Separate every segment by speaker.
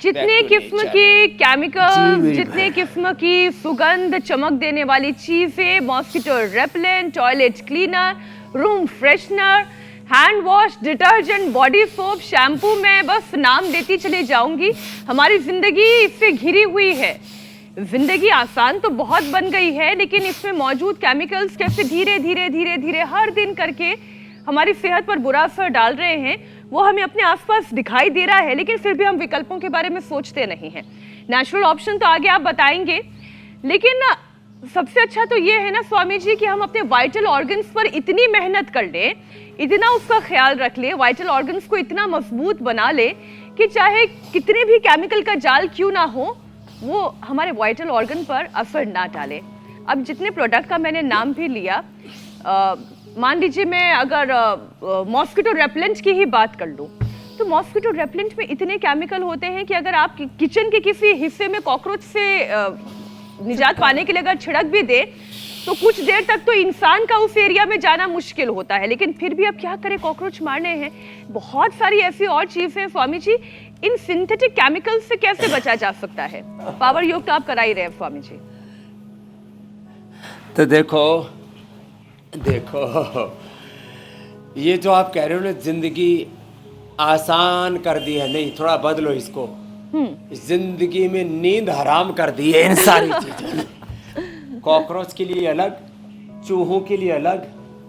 Speaker 1: जितने किस्म के केमिकल्स, जितने किस्म की सुगंध चमक देने वाली चीजें, mosquito repellent, toilet cleaner, room freshener, hand wash, detergent, body soap, shampoo, मैं बस नाम देती चली जाऊंगी। हमारी जिंदगी इससे घिरी हुई है। जिंदगी आसान तो बहुत बन गई है, लेकिन इसमें मौजूद केमिकल्स कैसे धीरे धीरे धीरे धीरे हर दिन करके हमारी सेहत पर बुरा असर डाल रहे हैं, वो हमें अपने आसपास दिखाई दे रहा है, लेकिन फिर भी हम विकल्पों के बारे में सोचते नहीं हैं। नेचुरल ऑप्शन तो आगे आप बताएंगे, लेकिन ना सबसे अच्छा तो ये है ना स्वामी जी कि हम अपने वाइटल ऑर्गन्स पर इतनी मेहनत कर लें, इतना उसका ख्याल रख लें, वाइटल ऑर्गन्स को इतना मजबूत बना ले कि चाहे कितने भी केमिकल का जाल क्यों ना हो, वो हमारे वाइटल ऑर्गन पर असर ना डाले। अब जितने प्रोडक्ट का मैंने नाम भी लिया, मान लीजिए मैं अगर मॉस्किटो रेपेलेंट की ही बात कर लूँ, तो मॉस्किटो रेपेलेंट में इतने केमिकल होते हैं कि अगर आप किचन के किसी हिस्से में कॉकरोच से निजात पाने के लिए अगर छिड़क भी दे, तो कुछ देर तक तो इंसान का उस एरिया में जाना मुश्किल होता है, लेकिन फिर भी अब क्या करें, कॉकरोच मारने हैं। बहुत सारी ऐसी और चीजें हैं। स्वामी जी, इन सिंथेटिक केमिकल्स से कैसे बचा जा सकता है? पावर योग तो आप करा ही रहे हैं स्वामी जी।
Speaker 2: तो देखो ये जो आप कह रहे हो ना, जिंदगी आसान कर दी है, नहीं थोड़ा बदलो इसको। जिंदगी में नींद हराम कर दी है इन सारी चीजों। कॉकरोच के लिए अलग, चूहों के लिए अलग,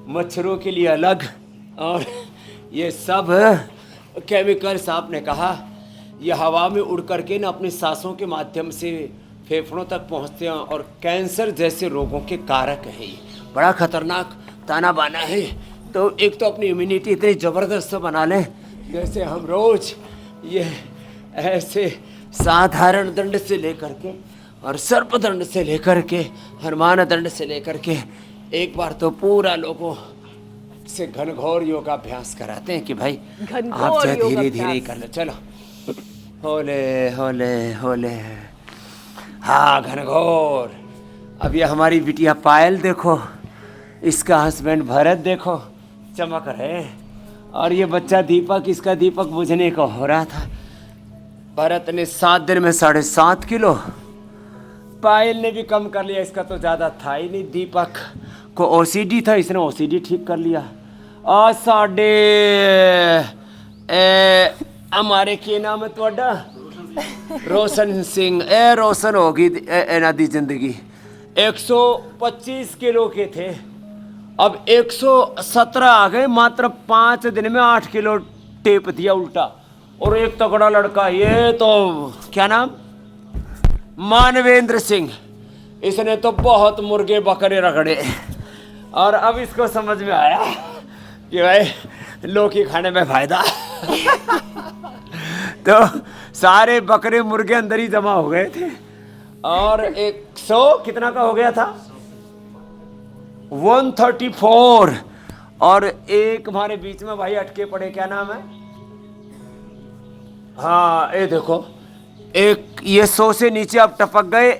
Speaker 2: मच्छरों के लिए अलग, और ये सब केमिकल्स आपने कहा ये हवा में उड़ करके ना अपनी सांसों के माध्यम से फेफड़ों तक पहुंचते हैं और कैंसर जैसे रोगों के कारक है। ये बड़ा खतरनाक ताना बाना है। तो एक तो अपनी इम्यूनिटी इतनी ज़बरदस्त बना लें, जैसे हम रोज ये ऐसे साधारण दंड से लेकर के और सर्प दंड से लेकर के हनुमान दंड से लेकर के एक बार तो पूरा लोगों से घनघोर योगाभ्यास कराते हैं कि भाई आप चाहे धीरे धीरे कर लो, चलो होले होले होले। हाँ घनघोर। अब ये हमारी बिटिया पायल देखो, इसका हस्बैंड भरत देखो चमक रहे, और ये बच्चा दीपक, इसका दीपक बुझने को हो रहा था। भरत ने 7 दिन में 7.5 किलो, पायल ने भी कम कर लिया, इसका तो ज़्यादा था ही नहीं। दीपक को ओसीडी था, इसने ओसीडी ठीक कर लिया। और हमारे के नाम है ਤੁਹਾਡਾ रोशन सिंह। रोशन होगी इन्हां दी जिंदगी। 125 किलो के थे, अब 117 आ गए। मात्र 5 दिन में 8 किलो टेप दिया उल्टा। और एक तगड़ा लड़का, ये तो क्या नाम, मानवेंद्र सिंह, इसने तो बहुत मुर्गे बकरे रगड़े। और अब इसको समझ में आया कि भाई लौकी खाने में फायदा। तो सारे बकरे मुर्गे अंदर ही जमा हो गए थे। और 100 कितना का हो गया था, 134। और एक हमारे बीच में भाई अटके पड़े, क्या नाम है, हाँ ये देखो, एक ये 100 से नीचे अब टपक गए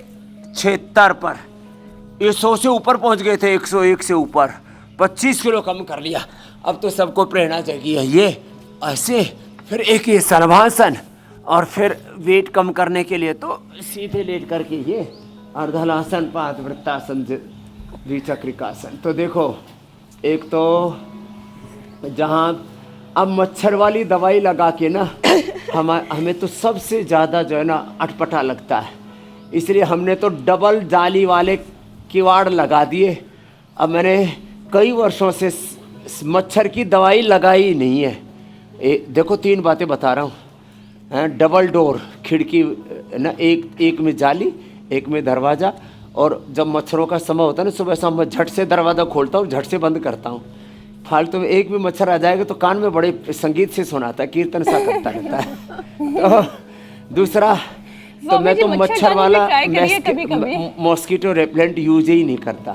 Speaker 2: 76 पर। ये 100 से ऊपर पहुंच गए थे, 101 से ऊपर 25 किलो कम कर लिया। अब तो सबको प्रेरणा जगी है। ये ऐसे फिर एक ये सलभासन, और फिर वेट कम करने के लिए तो सीधे लेट करके ये अर्धलासन, पादवृत्तासन, द्विचक्रिकासन। तो देखो एक तो जहाँ अब मच्छर वाली दवाई लगा के ना हमें तो सबसे ज़्यादा जो है ना अटपटा लगता है, इसलिए हमने तो डबल जाली वाले किवाड़ लगा दिए। अब मैंने कई वर्षों से मच्छर की दवाई लगाई नहीं है। देखो 3 बातें बता रहा हूँ। डबल डोर खिड़की ना, एक में जाली, एक में दरवाज़ा। और जब मच्छरों का समय होता है ना, सुबह शाम मैं झट से दरवाज़ा खोलता हूँ, झट से बंद करता हूँ। फालतू में एक भी मच्छर आ जाएगा तो कान में बड़े संगीत से सुनाता है, कीर्तन सा करता रहता है। तो दूसरा तो मैं तो मच्छर वाला मॉस्किटो रेपेलेंट यूज ही नहीं करता।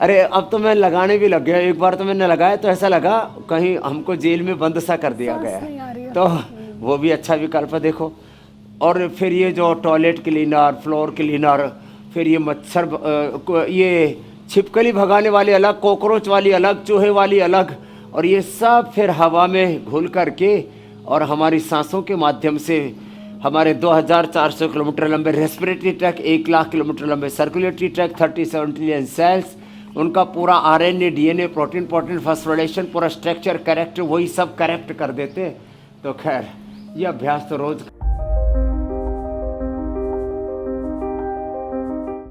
Speaker 2: अरे अब तो मैं लगाने भी लग गया। एक बार तो मैंने लगाया तो ऐसा लगा कहीं हमको जेल में बंद सा कर दिया गया। तो वो भी अच्छा विकल्प है देखो। और फिर ये जो टॉयलेट क्लीनर, फ्लोर क्लीनर, फिर ये मच्छर, ये छिपकली भगाने वाली अलग, कॉकरोच वाली अलग, चूहे वाली अलग, और ये सब फिर हवा में घुल करके और हमारी सांसों के माध्यम से हमारे 2400 किलोमीटर लंबे रेस्पिरेटरी ट्रैक, 1 लाख किलोमीटर लंबे सर्कुलेटरी ट्रैक, 37 ट्रिलियन सेल्स, उनका पूरा आरएनए, डीएनए, प्रोटीन फास्फोराइलेशन, पूरा स्ट्रक्चर करेक्ट, वही सब करेक्ट कर देते। तो खैर ये अभ्यास तो रोज